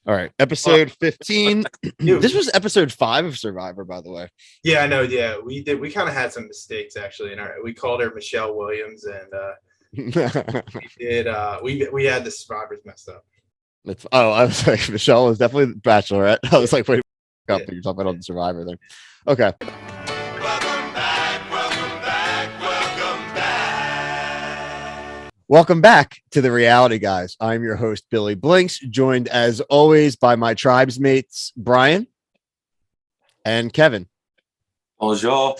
All right, episode 15. Dude, This was episode 5 of Survivor, by the way. yeah, I know. Yeah, we did. We kind of had some mistakes actually. We called her Michelle Williams, and we did. We had the survivors messed up. I was like, Michelle was definitely Bachelorette. I was like, wait, up, Yeah. you're talking about the Survivor thing. Okay. Welcome back to the Reality Guys. I'm your host, Billy Blinks, joined as always by my tribes mates, Brian and Kevin. Bonjour.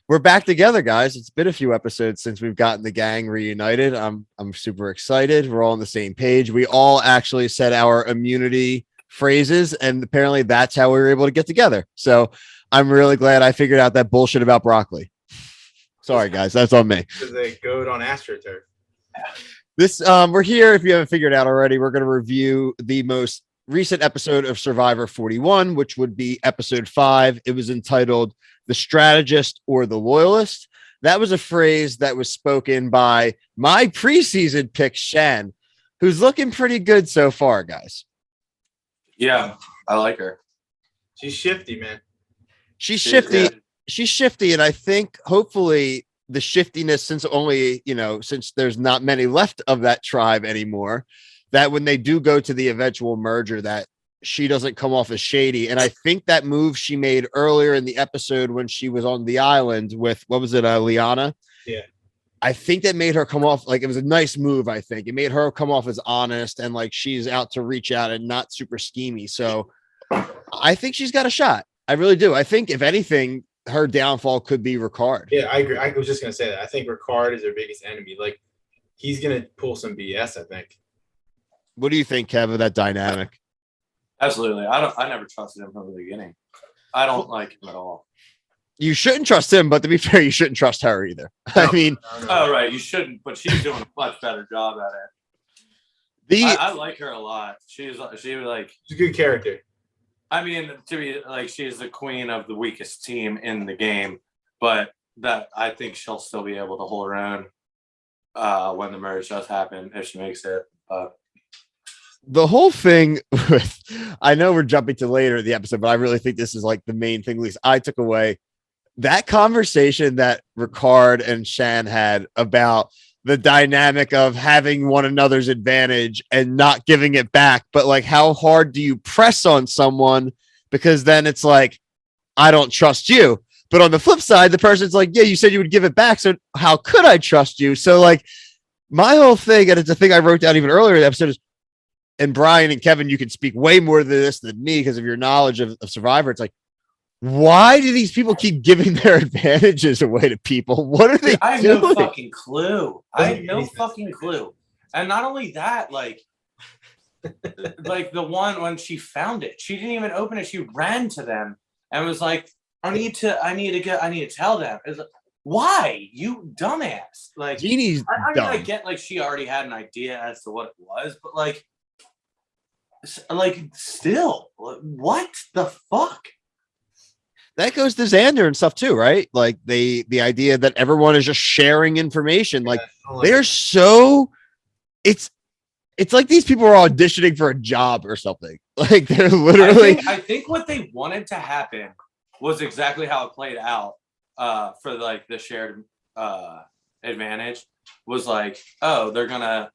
We're back together, guys. It's been a few episodes since we've gotten the gang reunited. I'm super excited. We're all on the same page. We all actually said our immunity phrases, and apparently that's how we were able to get together. So I'm really glad I figured out that bullshit about broccoli. Sorry, guys. That's on me. Because they goat on AstroTurf. This we're here. If you haven't figured out already, we're going to review the most recent episode of Survivor 41, which would be episode 5. It was entitled "The Strategist or the Loyalist." That was a phrase that was spoken by my preseason pick, Shan, who's looking pretty good so far, guys. Yeah, I like her. She's shifty, man. She's shifty. She's shifty, and I think hopefully the shiftiness, since there's not many left of that tribe anymore, that when they do go to the eventual merger, that she doesn't come off as shady. And I think that move she made earlier in the episode when she was on the island with, Liana? Yeah. I think that made her come off like it was a nice move. I think it made her come off as honest and like she's out to reach out and not super schemy. So I think she's got a shot. I really do. I think if anything, her downfall could be Ricard. Yeah, I agree. I was just gonna say that. I think Ricard is their biggest enemy. Like, he's gonna pull some BS. I think. What do you think, Kevin? That dynamic? Absolutely. I never trusted him from the beginning. I don't like him at all. You shouldn't trust him, but to be fair, you shouldn't trust her either. No, I mean, no. Oh, right. You shouldn't, but she's doing a much better job at it. I like her a lot. She was like, She's a good character. I mean, to be like, she's the queen of the weakest team in the game, but that I think she'll still be able to hold her own when the merge does happen if she makes it. the whole thing with, I know we're jumping to later in the episode, but I really think this is like the main thing. At least I took away that conversation that Ricard and Shan had about the dynamic of having one another's advantage and not giving it back. But like, how hard do you press on someone? Because then it's like, I don't trust you. But on the flip side, the person's like, yeah, you said you would give it back. So how could I trust you? So like my whole thing, and it's a thing I wrote down even earlier in the episode is, and Brian and Kevin, you can speak way more to this than me because of your knowledge of Survivor. It's like, why do these people keep giving their advantages away to people? What are they I have doing? no fucking clue. I have no fucking clue. And not only that, like the one when she found it, she didn't even open it. She ran to them and was like, I need to tell them. It's like, why, you dumbass? Like, Jeannie's I dumb. mean, I get like she already had an idea as to what it was, but like still, what the fuck? That goes to Xander and stuff too, right? Like the idea that everyone is just sharing information. Like they're so, it's like these people are auditioning for a job or something. Like they're literally. I think what they wanted to happen was exactly how it played out for like the shared advantage. Was like, oh, they're gonna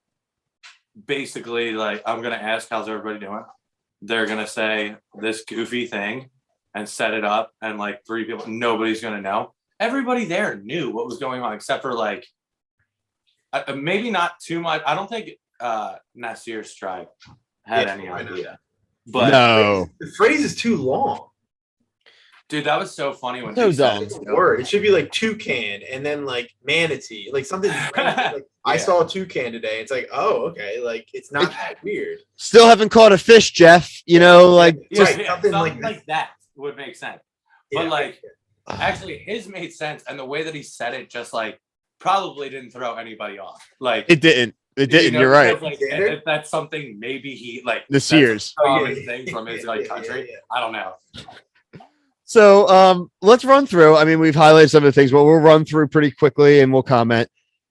basically like, I'm gonna ask how's everybody doing. They're gonna say this goofy thing and set it up, and like 3 people, nobody's gonna know. Everybody there knew what was going on, except for like maybe not too much. I don't think Nasir's tribe had any idea. But no, the phrase is too long. Dude, that was so funny when so he said dumb. it. Word. It should be like toucan and then like manatee, like something. Like, I saw a toucan today. It's like, oh, okay, like it's not that weird. Still haven't caught a fish, Jeff. You know, like Just Yeah, something something like that would make sense. Yeah. But like, actually, his made sense, and the way that he said it just like probably didn't throw anybody off. Like it didn't. It didn't. you know, You're right. Like, if that's something maybe he like The Sears. common thing from his country. Yeah. I don't know. So let's run through. I mean, we've highlighted some of the things, but we'll run through pretty quickly and we'll comment.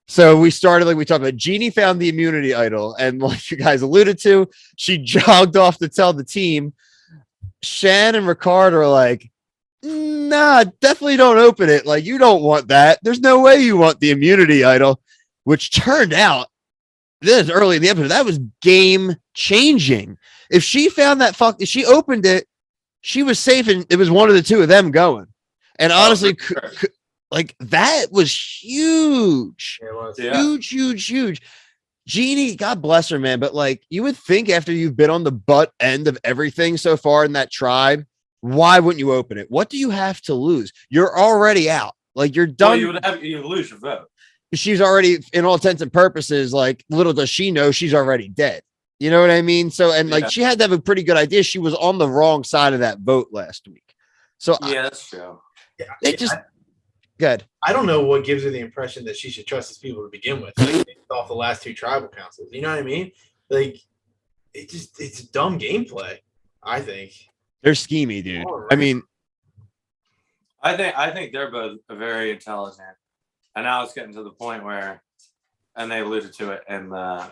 So we started, like we talked about, Jeannie found the immunity idol, and like you guys alluded to, she jogged off to tell the team. Shan and Ricard are like, nah, definitely don't open it. Like, you don't want that. There's no way you want the immunity idol, which turned out, this is early in the episode, that was game changing. If she found that if she opened it, she was safe, and it was one of the two of them going. And honestly, like, that was huge. Yeah, it was. Huge. Jeannie, God bless her, man. But like, you would think after you've been on the butt end of everything so far in that tribe, why wouldn't you open it? What do you have to lose? You're already out. Like, you're done. Well, you lose your vote. She's already, in all intents and purposes, like, little does she know, she's already dead. You know what I mean? So, and like, she had to have a pretty good idea. She was on the wrong side of that vote last week. So yeah, that's true. Yeah, it just good. I don't know what gives her the impression that she should trust these people to begin with. Like, off the last two tribal councils, you know what I mean? Like, it's dumb gameplay. I think They're schemy, dude. Right. I mean, I think they're both very intelligent, and now it's getting to the point where, and they alluded to it in the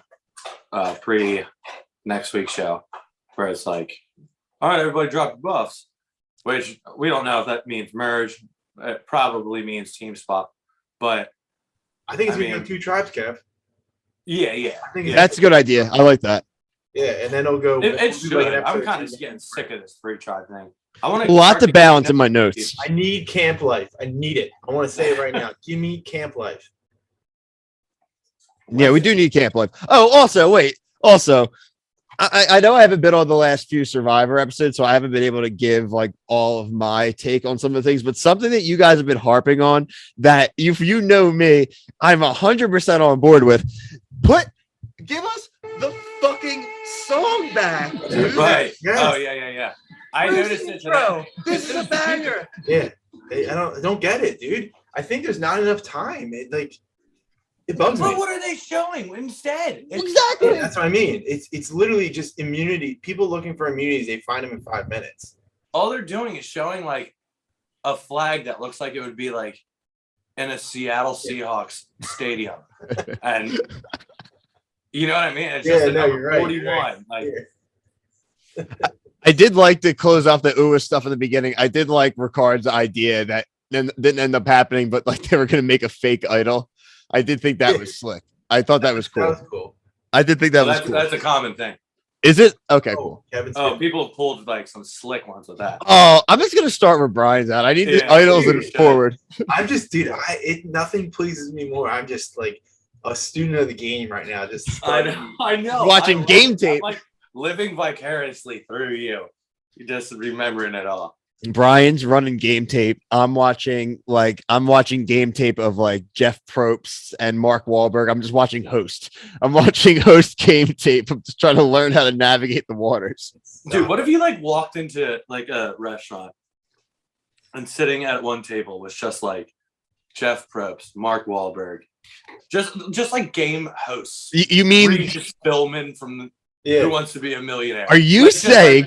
pre next week show, where it's like, all right, everybody drop the buffs, which we don't know if that means merge. It probably means team swap, but I think it's between two tribes, Kev. Yeah. I think that's a good idea. I like that. Yeah, and then it'll go. It's good. I'm kind of getting sick of this free tribe thing. I want a lot to balance in my notes. I need camp life. I need it. I want to say it right now. Give me camp life. Yeah, we do need camp life. Oh, also, wait. Also, I know I haven't been on the last few Survivor episodes, so I haven't been able to give like all of my take on some of the things, but something that you guys have been harping on that if you know me, I'm 100% on board with. Give us the fucking song back, dude. Right. Yes. Oh, yeah. I noticed it today. This is a banger. Yeah. I don't get it, dude. I think there's not enough time. It bugs me. But what are they showing instead? Exactly. Yeah, that's what I mean. It's literally just immunity. People looking for immunities, they find them in 5 minutes. All they're doing is showing like a flag that looks like it would be like in a Seattle Seahawks stadium. And you know what I mean? It's just number 41. Right. Like, I did like to close off the UA stuff in the beginning. I did like Ricard's idea that didn't end up happening, but like they were going to make a fake idol. I did think that was slick. I thought that was cool. That was cool. I did think that was cool. That's a common thing. Is it? Okay, cool. People pulled like some slick ones with that. Oh, I'm just going to start where Brian's at. I need the idols and forward. I'm just, dude, nothing pleases me more. I'm just like a student of the game right now. Just I know. Watching game tape. I'm like living vicariously through you. You just remembering it all. Brian's running game tape. I'm watching game tape of like Jeff Probst and Mark Wahlberg. I'm just watching Host. I'm watching Host game tape. I'm just trying to learn how to navigate the waters. Dude, what if you like walked into like a restaurant and sitting at one table was just like Jeff Probst, Mark Wahlberg, just like game hosts. You mean Regis Philbin from Who Wants to Be a Millionaire? Are you saying?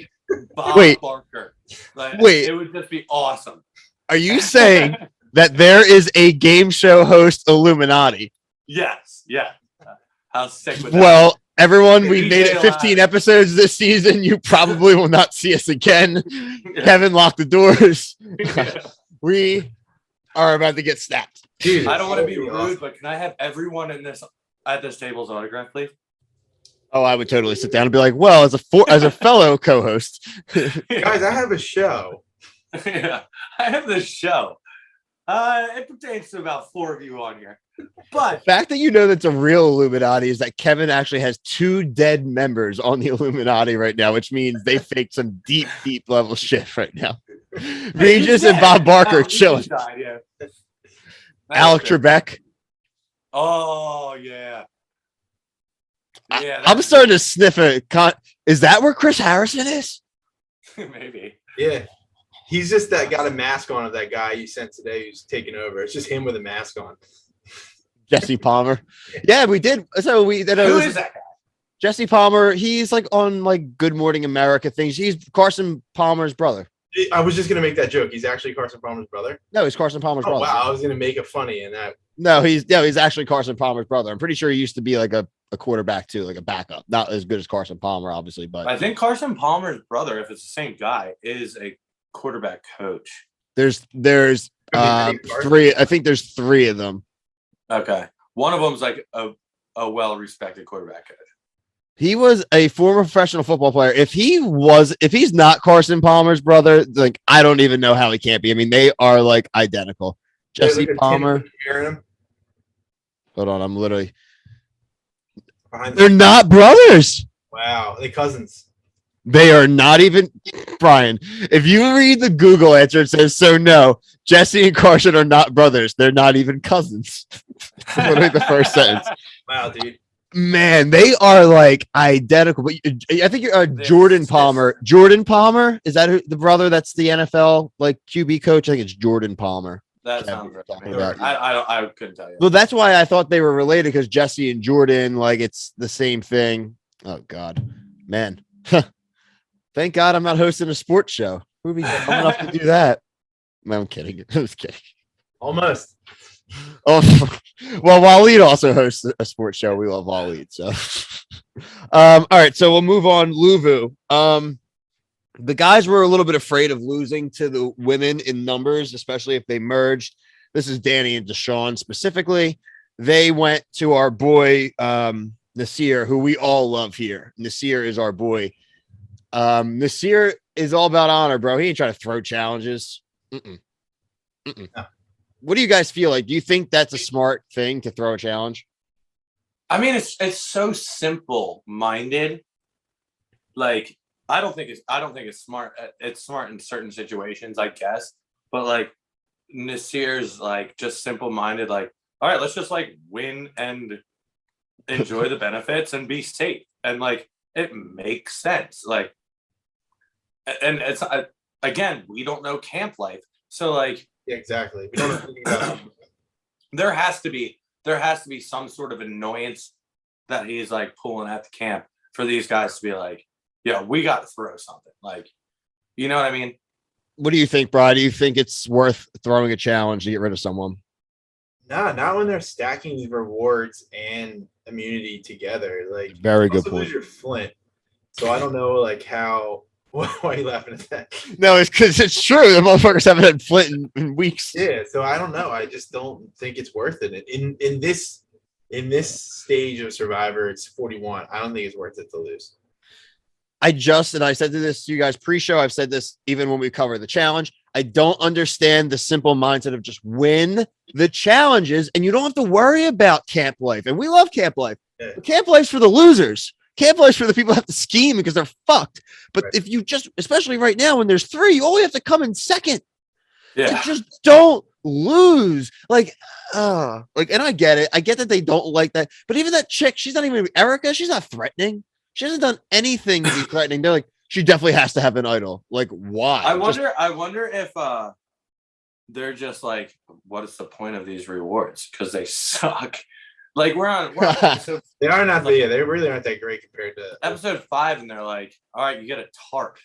Bob Barker. Like, wait, it would just be awesome. Are you saying that there is a game show host Illuminati? Yes. Yeah. How sick would that Well, be? everyone, we made it 15 episodes this season. You probably will not see us again. Yeah. Kevin, lock the doors. We are about to get snapped. Dude, I don't want to be rude, but can I have everyone at this table's autograph, please? Oh, I would totally sit down and be like, well, as a fellow co-host. Guys, I have a show. Yeah, I have this show. It pertains to about 4 of you on here. But The fact that you know that's a real Illuminati is that Kevin actually has 2 dead members on the Illuminati right now, which means they faked some deep level shit right now. Regis and Bob Barker chilling. Died, yeah. Alec Trebek. Oh, yeah. Yeah, I'm starting to sniff it. Is that where Chris Harrison is? maybe. Yeah. He's just got a mask on of that guy you sent today who's taking over. It's just him with a mask on. Jesse Palmer. Yeah, we did. So Who is that guy? Jesse Palmer. He's like on like Good Morning America things. He's Carson Palmer's brother. I was just gonna make that joke. He's actually Carson Palmer's brother. No, he's Carson Palmer's brother. Wow, I was gonna make it funny, and that No, he's actually Carson Palmer's brother. I'm pretty sure he used to be like a quarterback too, like a backup. Not as good as Carson Palmer, obviously, but I think Carson Palmer's brother, if it's the same guy, is a quarterback coach. there's three. I think there's three of them. Okay. One of them's like a well-respected quarterback coach. He was a former professional football player. If he's not Carson Palmer's brother, like I don't even know how he can't be. I mean, they are like identical. Jesse Like Palmer. him Hold on, I'm literally. behind They're not brothers. Wow, they cousins. They are not even Brian. If you read the Google answer, it says so. No, Jesse and Carson are not brothers. They're not even cousins. Literally the first sentence. Wow, dude. Man, they are like identical. But I think you're Jordan Palmer. Jordan Palmer, is that the brother that's the NFL like QB coach? I think it's Jordan Palmer. That sounds right. I couldn't tell you. Well, that's why I thought they were related, because Jesse and Jordan, like it's the same thing. Oh God, man. Thank God I'm not hosting a sports show. Who would be dumb enough to do that? No, I'm kidding. I was kidding. Almost. Oh, well, Waleed also hosts a sports show. We love Waleed. So, all right. So we'll move on. Luvu. The guys were a little bit afraid of losing to the women in numbers, especially if they merged. This is Danny and Deshaun specifically. They went to our boy, Nasir, who we all love here. Nasir is our boy. Nasir is all about honor, bro. He ain't trying to throw challenges. No. What do you guys feel like? Do you think that's a smart thing to throw a challenge? I mean, it's so simple minded. Like, I don't think it's smart. It's smart in certain situations, I guess. But like Nasir's like just simple minded, like, all right, let's just like win and enjoy the benefits and be safe. And like it makes sense. Like, and it's again, we don't know camp life. So like exactly. We don't know anything about him. there has to be some sort of annoyance that he's like pulling at the camp for these guys to be like, yeah, we got to throw something. Like, you know what I mean? What do you think, Brian? Do you think it's worth throwing a challenge to get rid of someone? No, not when they're stacking these rewards and immunity together. Like, very good point. Your Flint. So I don't know, like how. Why are you laughing at that? No, it's because it's true. The motherfuckers haven't had Flint in weeks. Yeah, so I don't know. I just don't think it's worth it. In this stage of Survivor, it's 41. I don't think it's worth it to lose. I said this to you guys pre-show. I've said this even when we cover the challenge. I don't understand the simple mindset of just win the challenges and you don't have to worry about camp life. And we love camp life. Yeah. Camp life's for the losers. Camp life's for the people who have to scheme because they're fucked. But right. If you just, especially right now when there's 3, you only have to come in second. Yeah. Like, just don't lose. And I get it. I get that they don't like that. But even that chick, she's not even Erica. She's not threatening. She hasn't done anything to be threatening. They're like, she definitely has to have an idol. Like, why? I wonder if they're just like, what is the point of these rewards? Because they suck. Like we're on episode, they are not they really aren't that great compared to episode 5, and they're like, all right, you get a tarp.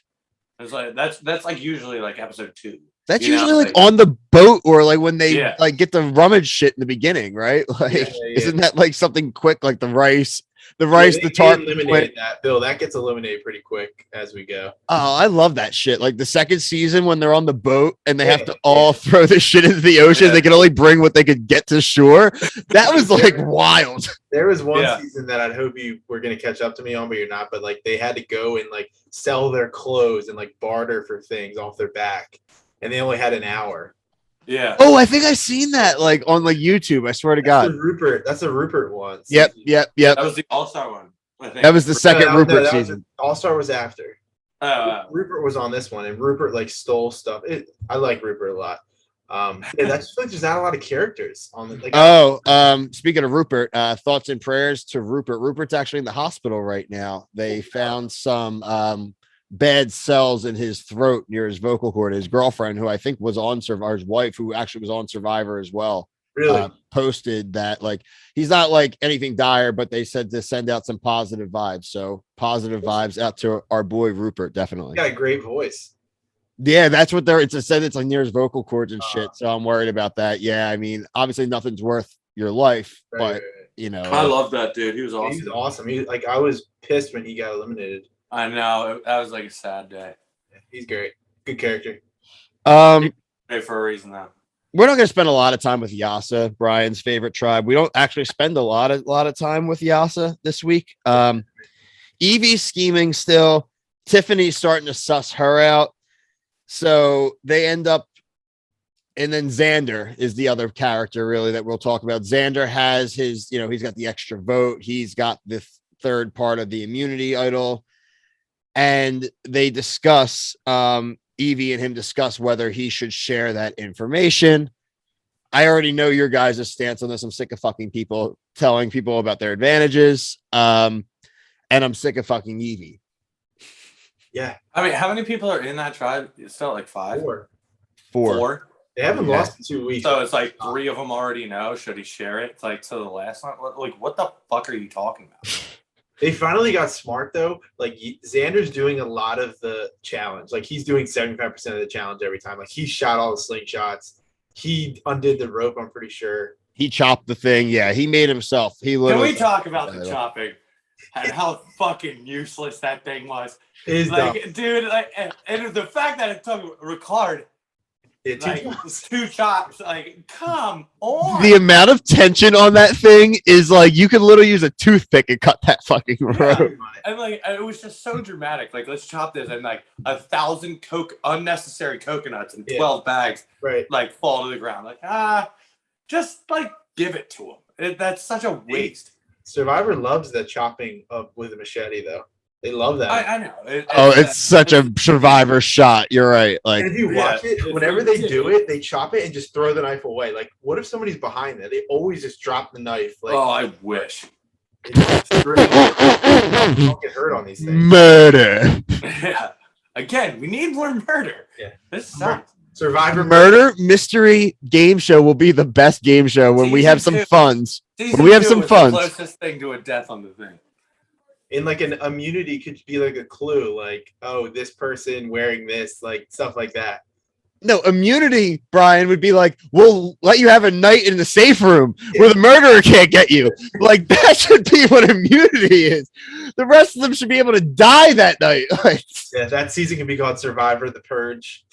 It's like that's like usually like episode 2. That's usually like on the boat or like when they like get the rummage shit in the beginning, right? Like isn't that like something quick, like the rice? The tarp. Eliminated that, Bill. That gets eliminated pretty quick as we go. Oh, I love that shit. Like the second season when they're on the boat and they have to all throw this shit into the ocean. Yeah. They can only bring what they could get to shore. That was like wild. There was one season that I'd hope you were going to catch up to me on, but you're not. But like they had to go and like sell their clothes and like barter for things off their back. And they only had an hour. Yeah. Oh, I think I seen that like on like YouTube. I swear to God. That's the Rupert one. Yep. That was the All-Star one. I think. That was the second Rupert season. All-Star was after. Rupert was on this one, and Rupert like stole stuff. I like Rupert a lot. That's like there's not a lot of characters on the. Like, speaking of Rupert, thoughts and prayers to Rupert. Rupert's actually in the hospital right now. They found some bad cells in his throat near his vocal cord. His girlfriend, who I think was on Survivor, his wife, who actually was on Survivor as well, really posted that like he's not like anything dire, but they said to send out some positive vibes. So positive vibes out to our boy Rupert, definitely. He got a great voice. Yeah, that's what it's said. It's like near his vocal cords and shit. So I'm worried about that. Yeah, I mean, obviously nothing's worth your life. Right, But right, you know, I love that dude. He was right. He awesome. was awesome. He like I was pissed when he got eliminated. I know. That was like a sad day. Yeah, he's great. Good character. Great for a reason, though. we're not going to spend a lot of time with Yasa, Brian's favorite tribe. We don't actually spend a lot of time with Yasa this week. Evie's scheming still. Tiffany's starting to suss her out. So they end up, and then Xander is the other character really that we'll talk about. Xander has his, he's got the extra vote. He's got the third part of the immunity idol. And they discuss, Evie and him discuss whether he should share that information. I already know your guys' stance on this. I'm sick of fucking people telling people about their advantages. And I'm sick of fucking Evie. Yeah. I mean, how many people are in that tribe? It's still like 5? Four. They haven't lost in 2 weeks. So it's like 3 of them already know. Should he share it? It's like to the last one. Like, what the fuck are you talking about? They finally got smart though. Like Xander's doing a lot of the challenge. Like he's doing 75% of the challenge every time. Like he shot all the slingshots. He undid the rope, I'm pretty sure. He chopped the thing. Yeah, he made himself. Can we talk about the chopping and how fucking useless that thing was? It is like, dumb. dude, like, and the fact that it took Ricard like 2 chops, like, come on. The amount of tension on that thing is like you could literally use a toothpick and cut that fucking rope. And like it was just so dramatic. Like, let's chop this, and like 1,000 unnecessary coconuts and 12 bags, right? Like fall to the ground. Like just like give it to him. That's such a waste. Survivor loves the chopping up with a machete, though. They love that. I know. It's such a Survivor shot. You're right. Like, and if you watch it, whenever they do it, they chop it and just throw the knife away. Like, what if somebody's behind that? They always just drop the knife. Like, I wish. Don't get hurt on these things. Murder. Yeah. Again, we need more murder. Yeah. This sucks. Survivor murder mystery game show will be the best game show when we have some funds. When we have some funds. The closest thing to a death on the thing. And like an immunity could be like a clue, like, oh, this person wearing this, like stuff like that. No, immunity, Brian, would be like, we'll let you have a night in the safe room where the murderer can't get you. Like, that should be what immunity is. The rest of them should be able to die that night. Like, yeah, that season can be called Survivor: The Purge.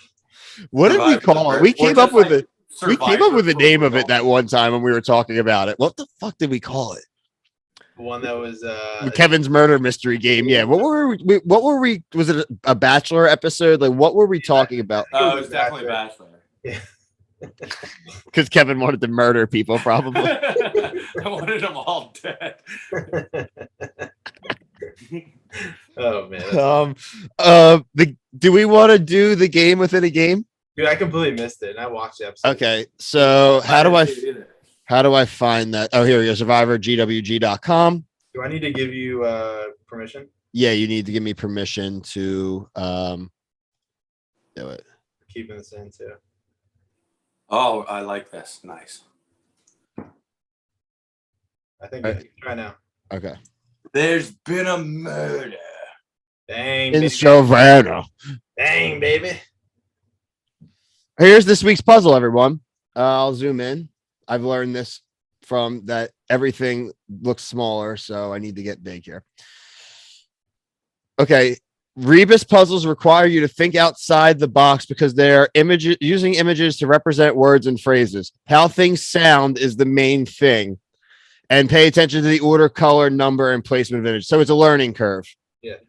What did we call it? We came up with a the name of it that one time when we were talking about it. What the fuck did we call it? The one that was Kevin's murder mystery game. Yeah. What were we? Was it a Bachelor episode? Like, what were we talking about? Oh, it was definitely Bachelor. Yeah. Because Kevin wanted to murder people, probably. I wanted them all dead. Oh man. Do we want to do the game within a game? Dude, I completely missed it, and I watched the episode. Okay, so how do I find that? Oh, here we go. SurvivorGWG.com. Do I need to give you permission? Yeah, you need to give me permission to do it. Keeping this in too. Oh, I like this. Nice. I think we can try now. Okay. There's been a murder. Dang. In Savannah. Dang, baby. Here's this week's puzzle, everyone. I'll zoom in. I've learned this from that everything looks smaller, so I need to get big here. Okay. Rebus puzzles require you to think outside the box because they're using images to represent words and phrases. How things sound is the main thing. And pay attention to the order, color, number, and placement of image. So it's a learning curve. Yeah.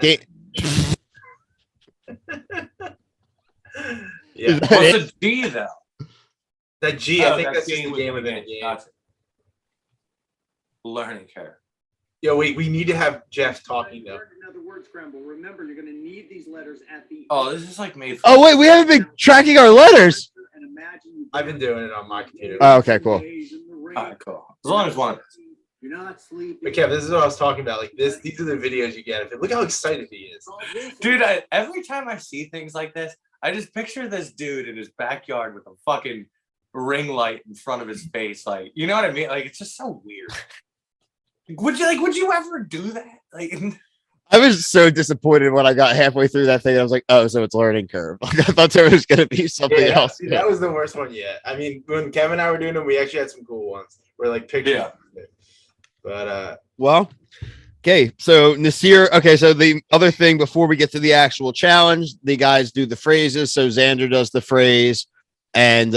Yeah. What's a G though? That G, I think that's just the game within a game. Gotcha. Learning curve. Yo, wait, we need to have Jeff talking though. Another word scramble. Remember, you're going to need these letters at the. Oh, this is like made. Oh wait, we haven't been tracking our letters. I've been doing it on my computer. Oh, okay, cool. All right, cool. As long as one. You're not sleeping. But Kev, this is what I was talking about. Like this, these are the videos you get of him. Look how excited he is. Dude, every time I see things like this, I just picture this dude in his backyard with a fucking ring light in front of his face. Like, you know what I mean? Like, it's just so weird. Would you ever do that? Like, I was so disappointed when I got halfway through that thing. I was like, oh, so it's learning curve. Like, I thought there was going to be something Yeah, else. see, that was the worst one yet. I mean, when Kevin and I were doing them, we actually had some cool ones. We're like pictures. Yeah. But Well, okay. So Nasir, okay. So the other thing before we get to the actual challenge, the guys do the phrases. So Xander does the phrase, and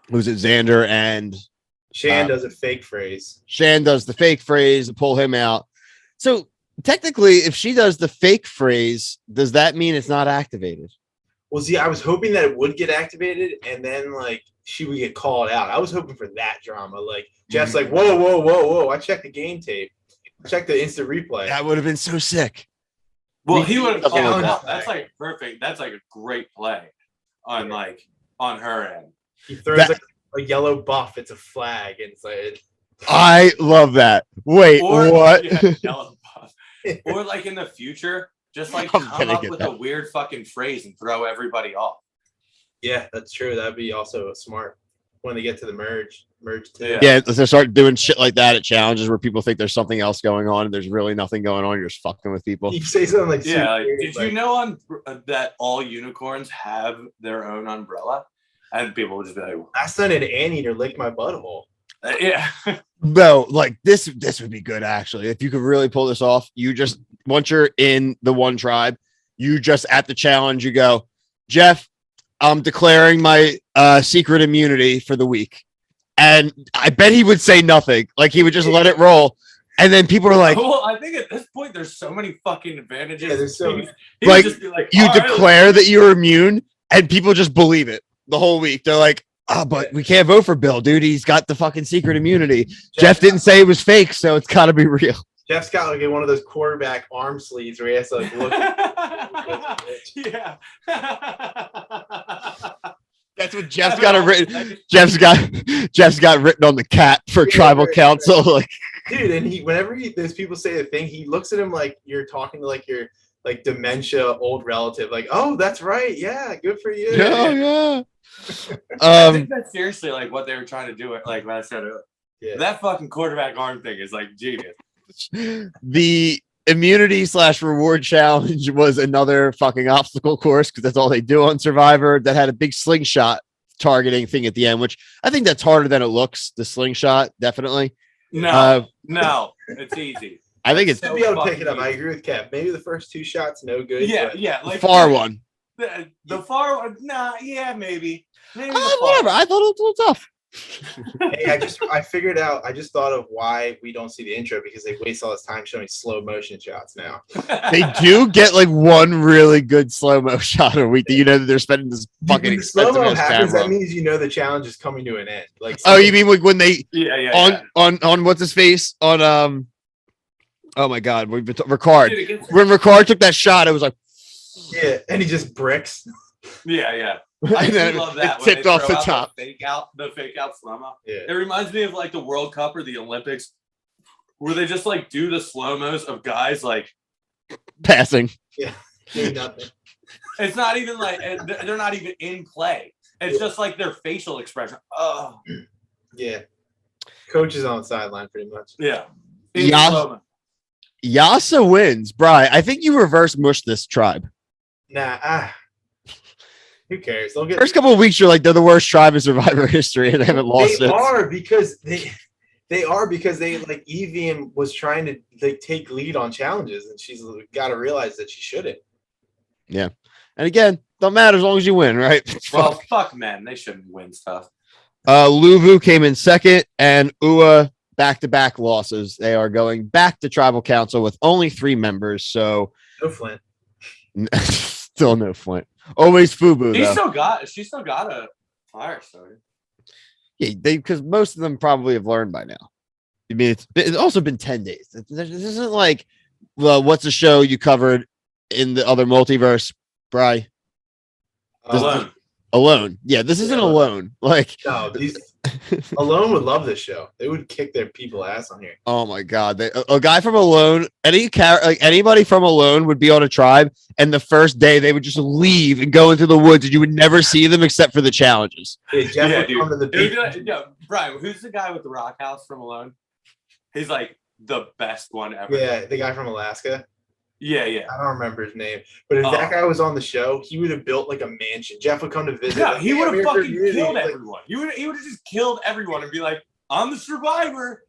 who's it? Xander and Shan does a fake phrase. Shan does the fake phrase to pull him out. So technically, if she does the fake phrase, does that mean it's not activated? Well, see, I was hoping that it would get activated, and then like she would get called out. I was hoping for that drama. Like Jeff's like, whoa, whoa, whoa, whoa! I checked the game tape. I checked the instant replay. That would have been so sick. Well, he would have Something called like out. that. That's like perfect. That's like a great play on on her end. He throws like a yellow buff. It's a flag, and it's like. I love that. Wait, what? Yeah, yellow buff. Or like in the future, just like I'm come gonna up get with that. a weird fucking phrase and throw everybody off. Yeah, that's true. That'd be also smart when they get to the merge too. Yeah. Yeah, let's start doing shit like that at challenges where people think there's something else going on and there's really nothing going on. You're just fucking with people. You say something like, Yeah, like, super did weird, you know on that all unicorns have their own umbrella? And people would just be like, last night an anteater licked my butthole. yeah. No, like this would be good actually. If you could really pull this off, you just once you're in the one tribe, you just at the challenge, you go, Jeff, I'm declaring my secret immunity for the week. And I bet he would say nothing. Like he would just let it roll. And then people are like, Well, I think at this point there's so many fucking advantages. Yeah, there's so He like, would just be like, you "All right, declare that you're immune, and people just believe it the whole week. They're like, oh, but we can't vote for Bill, dude. He's got the fucking secret immunity. Jeff didn't say it was fake, so it's got to be real. Jeff's got like one of those quarterback arm sleeves where he has to like look. yeah. That's what Jeff's got written. Jeff's got written on the cat for Yeah, tribal right, council. Like, Dude, and whenever those people say the thing, he looks at him like you're talking to like your like dementia old relative. Like, oh, that's right. Yeah, good for you. yeah. I think that's seriously like what they were trying to do. Like when I said it, Yeah. that fucking quarterback arm thing is like genius. The immunity / reward challenge was another fucking obstacle course because that's all they do on Survivor. That had a big slingshot targeting thing at the end, which I think that's harder than it looks. The slingshot, definitely. No, it's easy. I think it's To be able to pick it up, I agree with Kev. Maybe the first two shots, no good. Yeah, but yeah. the Like far one. The far one, nah, yeah, maybe. Maybe the Whatever. far I thought it was a little tough. Hey, I figured out. I just thought of why we don't see the intro because they waste all this time showing slow motion shots now. They do get like one really good slow-mo shot a week that you know that they're spending this fucking When the slow expensive mo ass happens, camera. that means you know the challenge is coming to an end. Like, Oh, you mean like when they Yeah. on what's his face on oh my god, we've been Ricard. Dude, it gets- When Ricard took that shot, it was like yeah, and he just bricks. yeah. and I then do love it that when they tipped off throw the out top. The fake out slow mo. Yeah, It reminds me of like the World Cup or the Olympics, where they just like do the slow mos of guys like Passing. doing nothing. it's not even like they're not even in play. It's just like their facial expression. Oh Yeah, coach is on the sideline pretty much. yeah. Yeah. Slow-mo. Yasa wins. Bri, I think you reverse mush this tribe. Nah, who cares? They'll get. First couple of weeks, you're like, they're the worst tribe in Survivor history and they haven't lost They it. are because they are because they like Evian was trying to like take lead on challenges, and she's got to realize that she shouldn't. And again, don't matter as long as you win, right? Well, fuck men. They shouldn't win stuff. Luvu came in second, and Ua back-to-back losses. They are going back to tribal council with only 3 members, so No Flint. still no Flint. Always Fubu She though. still got a fire starter. Yeah, because most of them probably have learned by now. I mean, it's also been 10 days. This isn't like, well, what's the show you covered in the other multiverse, Bri? Alone. Yeah, this isn't Yeah. Alone. Like, No, these Alone would love this show. They would kick their people ass on here. oh my god, a guy from Alone, anybody from Alone would be on a tribe, and the first day they would just leave and go into the woods, and you would never see them except for the challenges. Yeah, Jeff would dude. come to the It would beach. be like, Brian, who's the guy with the rock house from Alone? He's like the best one ever. Yeah, the guy from Alaska. Yeah, yeah. I don't remember his name, but if that guy was on the show, he would have built like a mansion. Jeff would come to visit. Yeah, like, he would have fucking killed like, everyone. He would have just killed everyone and be like, "I'm the survivor.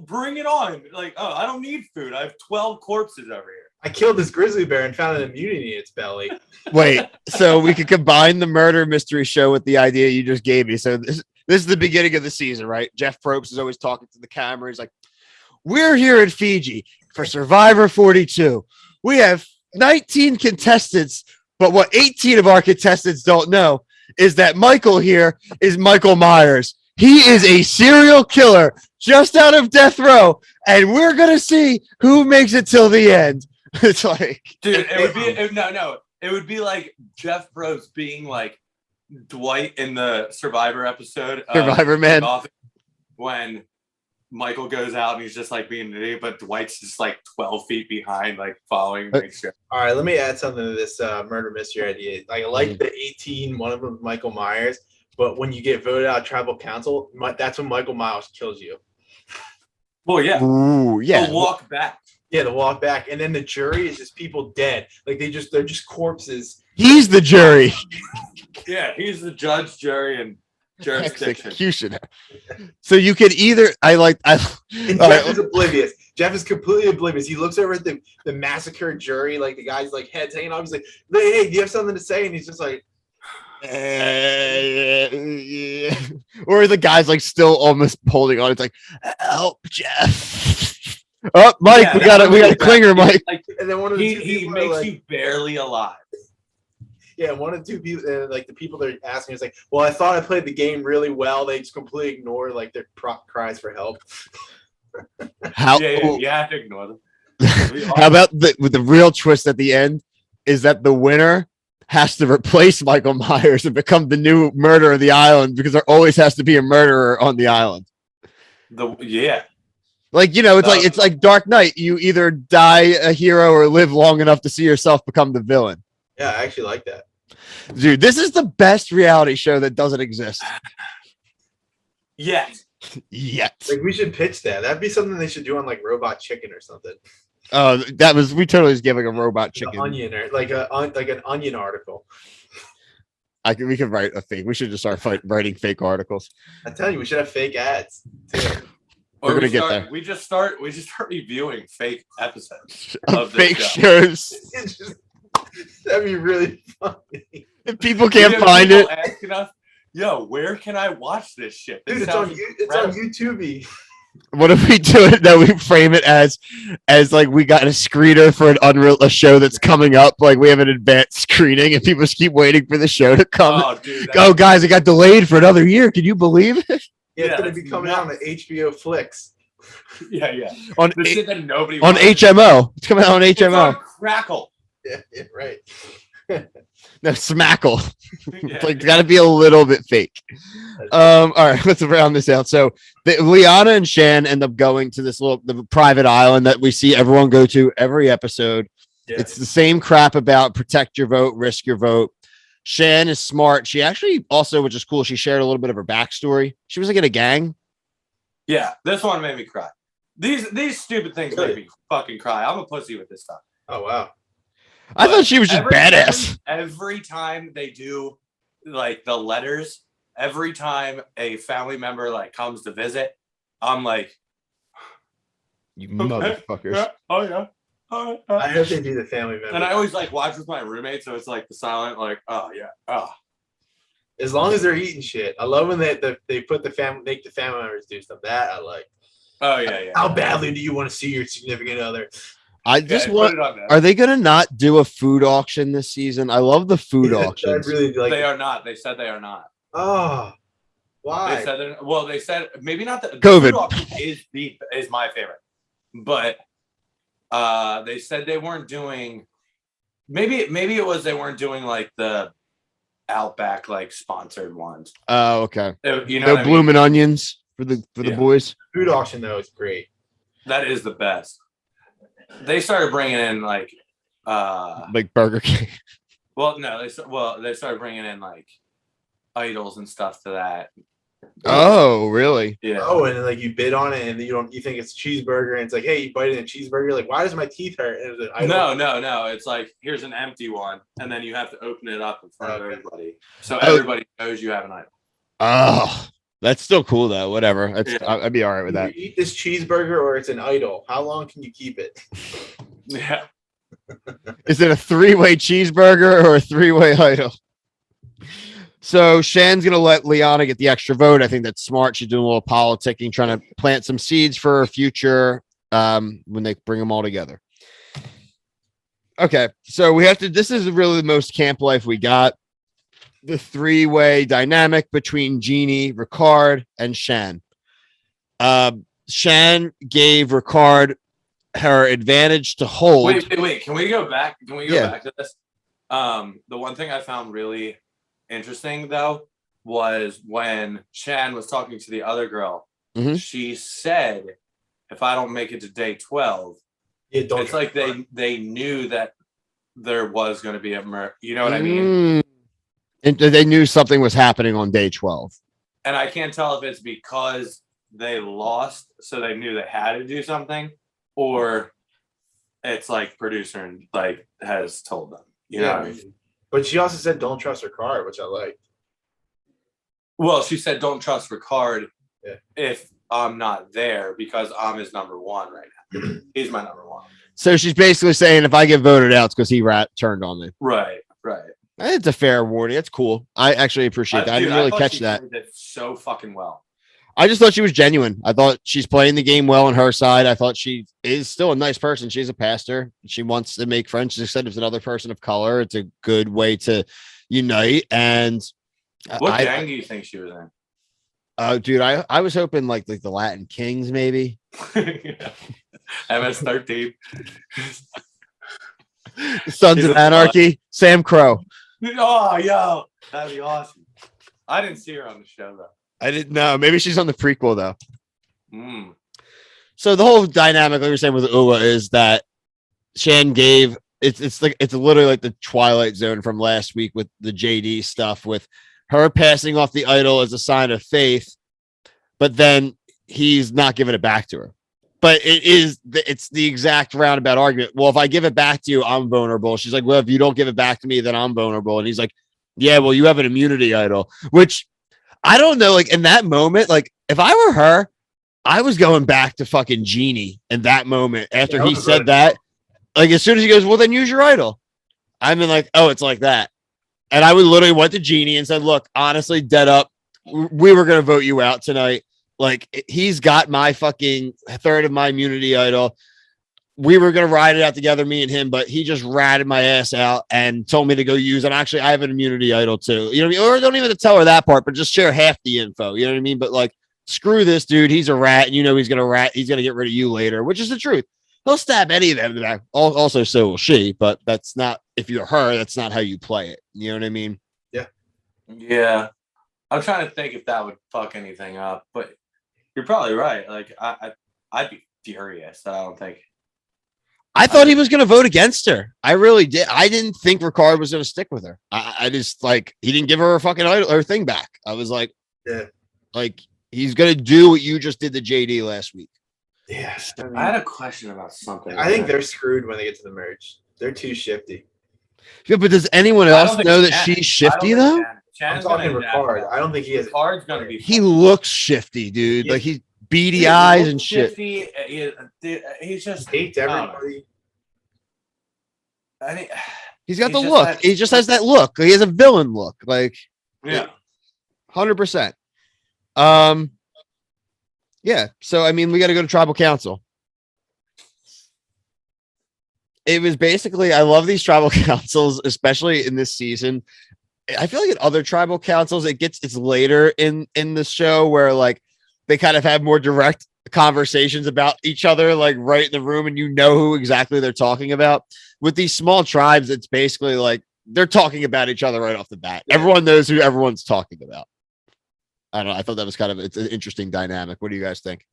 Bring it on!" Like, oh, I don't need food. I have 12 corpses over here. I killed this grizzly bear and found an immunity in its belly. Wait, so we could combine the murder mystery show with the idea you just gave me. So this is the beginning of the season, right? Jeff Probst is always talking to the camera. He's like, "We're here in Fiji for Survivor 42. We have 19 contestants, but what 18 of our contestants don't know is that Michael here is Michael Myers. He is a serial killer just out of death row, and we're gonna see who makes it till the end." It's like, dude, it would be like Jeff Probst being like Dwight in the Survivor episode, Survivor Man, when Michael goes out and he's just like being an idiot, but Dwight's just like 12 feet behind, like following. All right, let me add something to this murder mystery idea. Like, I like the 18, one of them Michael Myers, but when you get voted out of tribal council, that's when Michael Myers kills you. Well, yeah. Ooh, yeah. The walk back. Yeah, the walk back, and then the jury is just people dead. Like they're just corpses. He's the jury. Yeah, he's the judge, jury, and jurisdiction. Executioner. So you could either And Jeff is oblivious. Jeff is completely oblivious. He looks over at the massacred jury, like the guy's like heads hanging off. He's like, "Hey, do you have something to say?" And he's just like, or the guy's like still almost holding on. It's like, "Help, Jeff." Oh, Mike, Yeah, we got a clinger, Mike. Like, and then one of the two he people makes like, you barely alive. yeah, one of the two people, like the people they're asking is like, "Well, I thought I played the game really well." They just completely ignore like their cries for help. How? You have to ignore them. How about with the real twist at the end is that the winner has to replace Michael Myers and become the new murderer of the island, because there always has to be a murderer on the island. Like, it's like Dark Knight. You either die a hero or live long enough to see yourself become the villain. Yeah, I actually like that. Dude, this is the best reality show that doesn't exist. Yes. Yet. Like, we should pitch that. That'd be something they should do on like Robot Chicken or something. We totally just gave like a Robot Chicken. Onion, or like an Onion article. We could write a fake. We should just start writing fake articles. I tell you, we should have fake ads too. We're gonna get there. We just start reviewing fake episodes of fake shows. That'd be really funny. If people can't find it, asking us, "Yo, where can I watch this shit?" Dude, it's on YouTube. What if we do it that we frame it as like we got a screener for a show that's coming up, like we have an advanced screening and people just keep waiting for the show to come. Oh, dude, guys, it got delayed for another year. Can you believe it? Yeah, it's gonna be coming out on HBO Flicks. Yeah. On shit that nobody on HMO. It's coming out on HMO. It's on Crackle. Yeah, right. No, Smackle. It's like got to be a little bit fake. All right, let's round this out. So Liana and Shan end up going to the private island that we see everyone go to every episode. Yeah. It's the same crap about protect your vote, risk your vote. Shan is smart. She actually also, which is cool, she shared a little bit of her backstory. She was like in a gang. Yeah, this one made me cry. These stupid things make me fucking cry. I'm a pussy with this stuff. Oh wow. I thought she was just badass. Every time they do like the letters, every time a family member like comes to visit, I'm like, you motherfuckers. Oh yeah. I hope they do the family member. And I always like watch with my roommate, so it's like the silent, like, oh yeah, oh. As long as they're eating shit, I love when they put make the family members do stuff. That I like. Oh yeah. How badly do you want to see your significant other? I just want. Are they gonna not do a food auction this season? I love the food auctions. Really like. They are not. They said they are not. Oh, why? They said maybe not. The COVID food auction is my favorite, but they said they weren't doing. Maybe it was they weren't doing like the Outback like sponsored ones. Oh, okay. You know, no blooming onions for the boys. Food auction though is great. That is the best. They started bringing in like Burger King. Well, no, they started bringing in like idols and stuff to that. Oh, really? Yeah. Oh, and then, like you bid on it, and you think it's a cheeseburger, and it's like, hey, you bite into a cheeseburger, like, why does my teeth hurt? And it's like, No. It's like, here's an empty one, and then you have to open it up in front of everybody, so Oh. everybody knows you have an item. Oh, that's still cool though. Whatever. Yeah. I'd be all right with that. You eat this cheeseburger, or it's an idol. How long can you keep it? Yeah. Is it a 3-way cheeseburger or a 3-way idol? So Shan's gonna let Liana get the extra vote. I think that's smart. She's doing a little politicking, trying to plant some seeds for her future when they bring them all together. Okay, so we have to. This is really the most camp life we got. The 3-way dynamic between Jeannie, Ricard, and Shan. Shan gave Ricard her advantage to hold. Wait. Can we go back? Back to this? The one thing I found really interesting though was when Shan was talking to the other girl. Mhm. She said, "If I don't make it to day 12, it's like they knew that there was going to be a murder." You know what I mean? And they knew something was happening on day 12. And I can't tell if it's because they lost, so they knew they had to do something, or it's like producer and like has told them. You know what I mean? But she also said, "Don't trust her card," which I like. Well, she said, "Don't trust Ricard Yeah. if I'm not there, because I'm his number one right now. He's my number one." So she's basically saying if I get voted out, it's because he turned on me. Right. It's a fair warning. It's cool. I actually appreciate that. I didn't really catch that. She did so fucking well. I just thought she was genuine. I thought she's playing the game well on her side. I thought she is still a nice person. She's a pastor. She wants to make friends. She said, if another person of color, it's a good way to unite. And what gang do you think she was in? Oh, dude, I was hoping like the Latin Kings, maybe. MS-13. Sons of Anarchy. Sam Crow. Oh, yo, that'd be awesome. I didn't see her on the show though. I didn't know. Maybe she's on the prequel though. Mm. So the whole dynamic, like you're saying with Ula, is that Shan gave it's literally like the Twilight Zone from last week with the JD stuff, with her passing off the idol as a sign of faith, but then he's not giving it back to her. But it's the exact roundabout argument. Well, if I give it back to you, I'm vulnerable. She's like, well, if you don't give it back to me, then I'm vulnerable. And he's like, yeah, well, you have an immunity idol, which I don't know. Like in that moment, like if I were her, I was going back to fucking Genie in that moment after he said that. Like as soon as he goes, well, then use your idol. I'm in like, oh, it's like that. And I would literally went to Genie and said, look, honestly, dead up, we were going to vote you out tonight. Like he's got my fucking third of my immunity idol. We were going to ride it out together, me and him, but he just ratted my ass out and told me to go use it. Actually, I have an immunity idol too. You know what I mean? Or don't even have to tell her that part, but just share half the info. You know what I mean? But like, screw this dude. He's a rat. And you know, he's going to get rid of you later, which is the truth. He'll stab any of them in the back. Also, so will she, but that's not, if you're her, that's not how you play it. You know what I mean? Yeah. I'm trying to think if that would fuck anything up, but you're probably right. Like I'd be furious. I don't think. I thought he was going to vote against her. I really did. I didn't think Ricard was going to stick with her. I just like, he didn't give her fucking idol, her thing back. I was like, yeah, like he's going to do what you just did to JD last week. Yeah. I had a question about something. I think they're screwed when they get to the merge. They're too shifty. Yeah, but does anyone else know that she's shifty though? I'm talking Ricard. I don't think he is. Ricard's gonna be. He looks shifty, dude. Yeah. Like he's beady eyes and shit. He's just hates everybody. I think he's got the look. He just has that look. He has a villain look. Like, yeah, 100%. Yeah. So I mean, we got to go to tribal council. It was basically, I love these tribal councils, especially in this season. I feel like in other tribal councils, it's later in the show where like they kind of have more direct conversations about each other, like right in the room, and you know who exactly they're talking about. With these small tribes, it's basically like they're talking about each other right off the bat. Yeah. Everyone knows who everyone's talking about. I don't know. I thought that was it's an interesting dynamic. What do you guys think?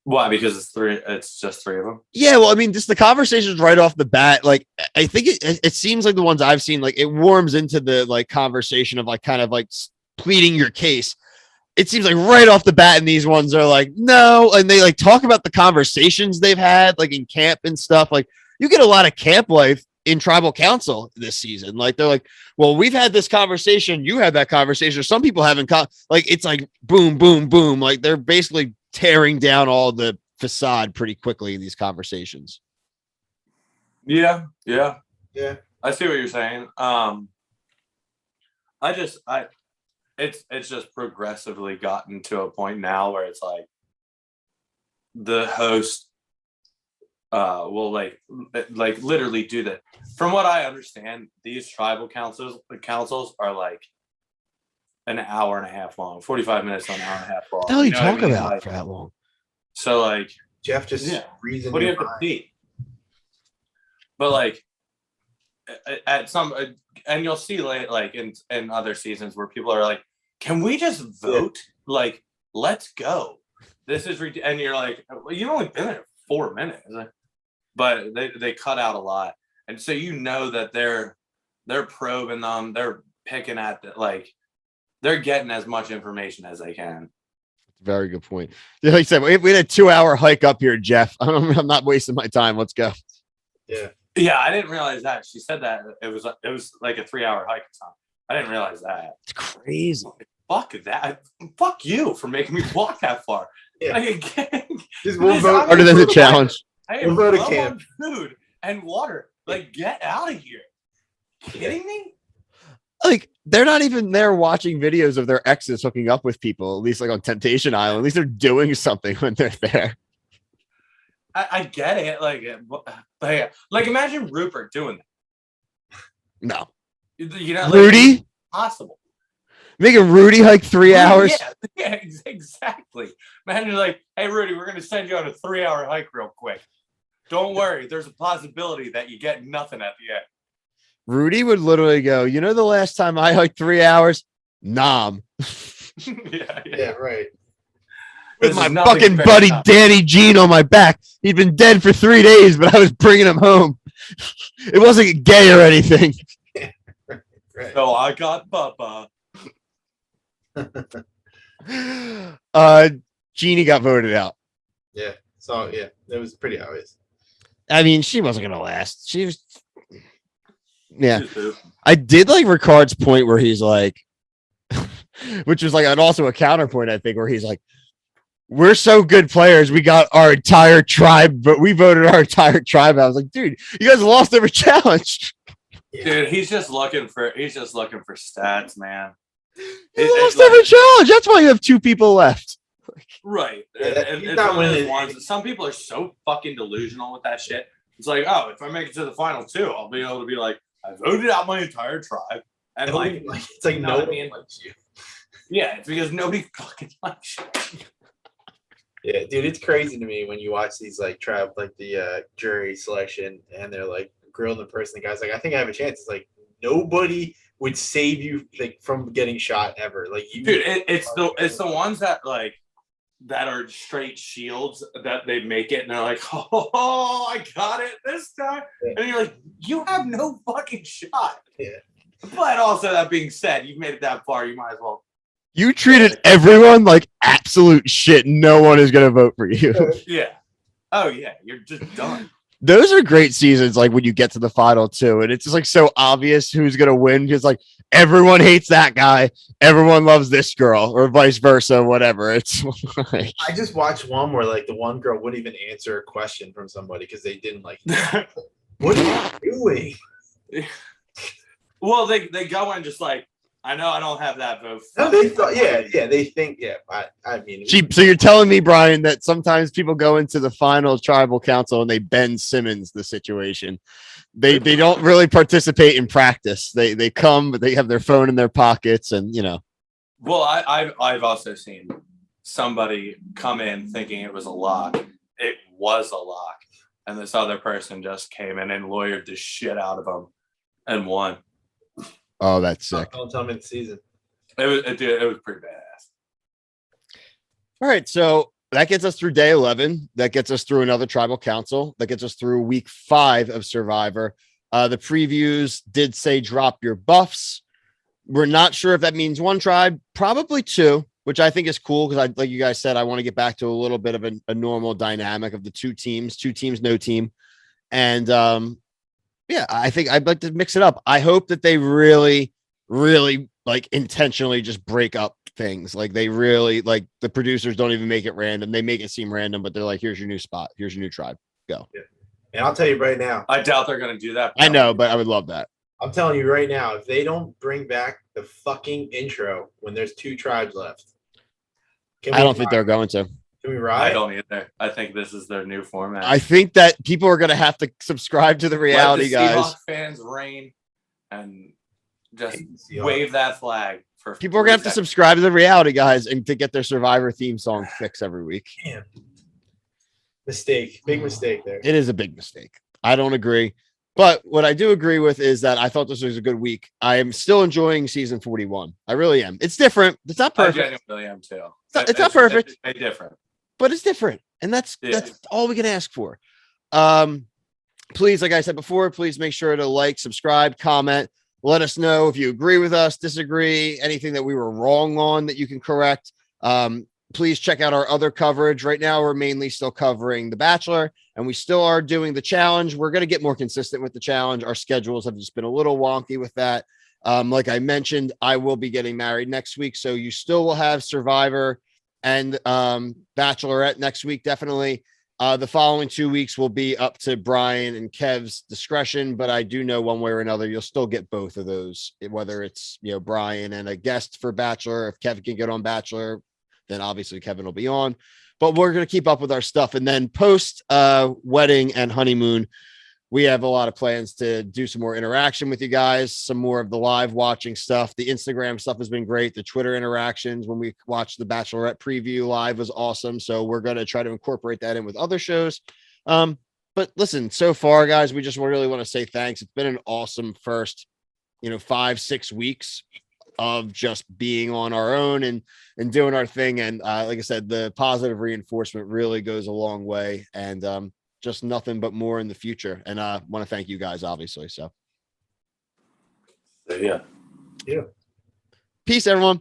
Why? Because it's just three of them. Yeah, well, I mean, just the conversations right off the bat. Like, I think it seems like the ones I've seen, like it warms into the like conversation of like kind of like pleading your case. it seems like right off the bat, and these ones are like, no, and they like talk about the conversations they've had like in camp and stuff. Like you get a lot of camp life in tribal council this season. Like they're like, well, we've had this conversation, you had that conversation. Some people haven't like it's like boom, boom, boom. Like they're basically tearing down all the facade pretty quickly in these conversations. Yeah. Yeah. I see what you're saying. It's just progressively gotten to a point now where it's like the host will like literally do that. From what I understand, these tribal councils are like an hour and a half long, 45 minutes to an hour and a half long. What the hell are you know what I talking mean? about Like, for that long? so like Jeff just Yeah. reason. what do you have to see? But like at some and you'll see like in other seasons where people are like, can we just vote? Like, let's go. This is and you're like, well, you've only been there 4 minutes, but they cut out a lot, and so you know that they're probing them, they're picking at like they're getting as much information as they can. Very good point. Like I said, we had a 2-hour hike up here, Jeff. I'm not wasting my time. Let's go. Yeah, I didn't realize that. She said that it was like a 3-hour hike or something. I didn't realize that. It's crazy. Fuck that. Fuck you for making me walk that far. Yeah. Like, Just one This- vote. Harder than the challenge. I We'll am go to low camp. on food and water. Like, get out of here. Kidding me? Like they're not even there watching videos of their exes hooking up with people, at least like on Temptation Island. At least they're doing something when they're there. I get it. Like, but yeah. Like, imagine Rupert doing that. No. You know, like, Rudy? it's possible. Making Rudy hike 3 hours. Yeah, exactly. Imagine like, hey Rudy, we're gonna send you on a 3-hour hike real quick. Don't worry, there's a possibility that you get nothing at the end. Rudy would literally go, you know, the last time I hiked 3 hours, nom. Yeah, right. With This my is nothing fucking fair buddy enough. Danny Jean on my back. He'd been dead for 3 days, but I was bringing him home. It wasn't gay or anything. Right. So I got Bubba. Jeannie got voted out. Yeah. So yeah, it was pretty obvious. I mean, she wasn't gonna last. She was, yeah. She's poop. I did like Ricard's point where he's like, which was like, and also a counterpoint, I think, where he's like, we're so good players, we got our entire tribe, but we voted our entire tribe. I was like, dude, you guys lost every challenge. Dude, he's just looking for stats, man. You lost every challenge. That's why you have 2 people left. Right. Yeah, And he's it's not one of those winning. ones. Some people are so fucking delusional with that shit. It's like, oh, if I make it to the final 2, I'll be able to be like, I voted out my entire tribe. And like, It's like you know no what I one mean? likes you. yeah, it's because nobody fucking likes you. Yeah, dude, it's crazy to me when you watch these like tribe, like the jury selection, and they're like grilling the person. The guy's like, I think I have a chance. It's like nobody would save you like from getting shot ever. Like you, Dude, it's the ones that like that are straight shields that they make it and they're like, oh, I got it this time. Yeah. And you're like, you have no fucking shot. Yeah. But also that being said, you've made it that far, you might as well. You treated everyone like absolute shit. No one is going to vote for you. Yeah. Oh yeah, you're just done. Those are great seasons, like when you get to the final 2, and it's just like so obvious who's going to win because like everyone hates that guy, everyone loves this girl, or vice versa, whatever. It's like, I just watched one where like the one girl wouldn't even answer a question from somebody because they didn't like. What are you doing? Well, they go in just like, I know I don't have that vote. No, they thought, yeah, they think, yeah. I mean, so you're telling me, Brian, that sometimes people go into the final tribal council and they Ben Simmons the situation. They don't really participate in practice. They come, but they have their phone in their pockets, and you know. Well, I've also seen somebody come in thinking it was a lock. It was a lock, and this other person just came in and lawyered the shit out of them and won. Oh, that's sick. don't tell me the season. It was pretty badass. All right, so that gets us through day 11. That gets us through another tribal council. That gets us through week 5 of Survivor. The previews did say drop your buffs. We're not sure if that means 1 tribe, probably 2. which I think is cool because I, like you guys said, I want to get back to a little bit of a normal dynamic of the two teams, no team. And yeah, I think I'd like to mix it up. I hope that they really, really like intentionally just break up things. Like they really like the producers don't even make it random. They make it seem random, but they're like, here's your new spot. Here's your new tribe. Go. Yeah. And I'll tell you right now, I doubt they're going to do that. I know, but I would love that. I'm telling you right now, if they don't bring back the fucking intro when there's 2 tribes left, I don't think they're going to. Can we I ride? don't either. I think this is their new format. I think that people are going to have to subscribe to the reality, Let the guys. Seahawks fans reign and just Seahawks. wave that flag for People are going to have to subscribe to the reality, guys, and to get their Survivor theme song fix every week. Damn. Mistake. Big mistake there. It is a big mistake. I don't agree. But what I do agree with is that I thought this was a good week. I am still enjoying season 41. I really am. It's different. It's not I perfect. genuinely am too. It's not perfect. It's different. But it's different. And that's all we can ask for. Please, like I said before, please make sure to like, subscribe, comment. Let us know if you agree with us, disagree, anything that we were wrong on that you can correct. Please check out our other coverage. Right now, we're mainly still covering The Bachelor, and we still are doing the challenge. We're going to get more consistent with the challenge. Our schedules have just been a little wonky with that. Like I mentioned, I will be getting married next week, so you still will have Survivor and Bachelorette next week, definitely. The following 2 weeks will be up to Brian and Kev's discretion, but I do know one way or another, you'll still get both of those, whether it's, Brian and a guest for Bachelor. If Kevin can get on Bachelor, then obviously Kevin will be on, but we're going to keep up with our stuff. And then post wedding and honeymoon, we have a lot of plans to do some more interaction with you guys, some more of the live watching stuff. The Instagram stuff has been great. The Twitter interactions when we watched the Bachelorette preview live was awesome. So we're going to try to incorporate that in with other shows. But listen, so far, guys, we just really want to say thanks. It's been an awesome first, 5-6 weeks of just being on our own and doing our thing. And like I said, the positive reinforcement really goes a long way. And just nothing but more in the future. And I want to thank you guys, obviously. So Yeah. peace, everyone.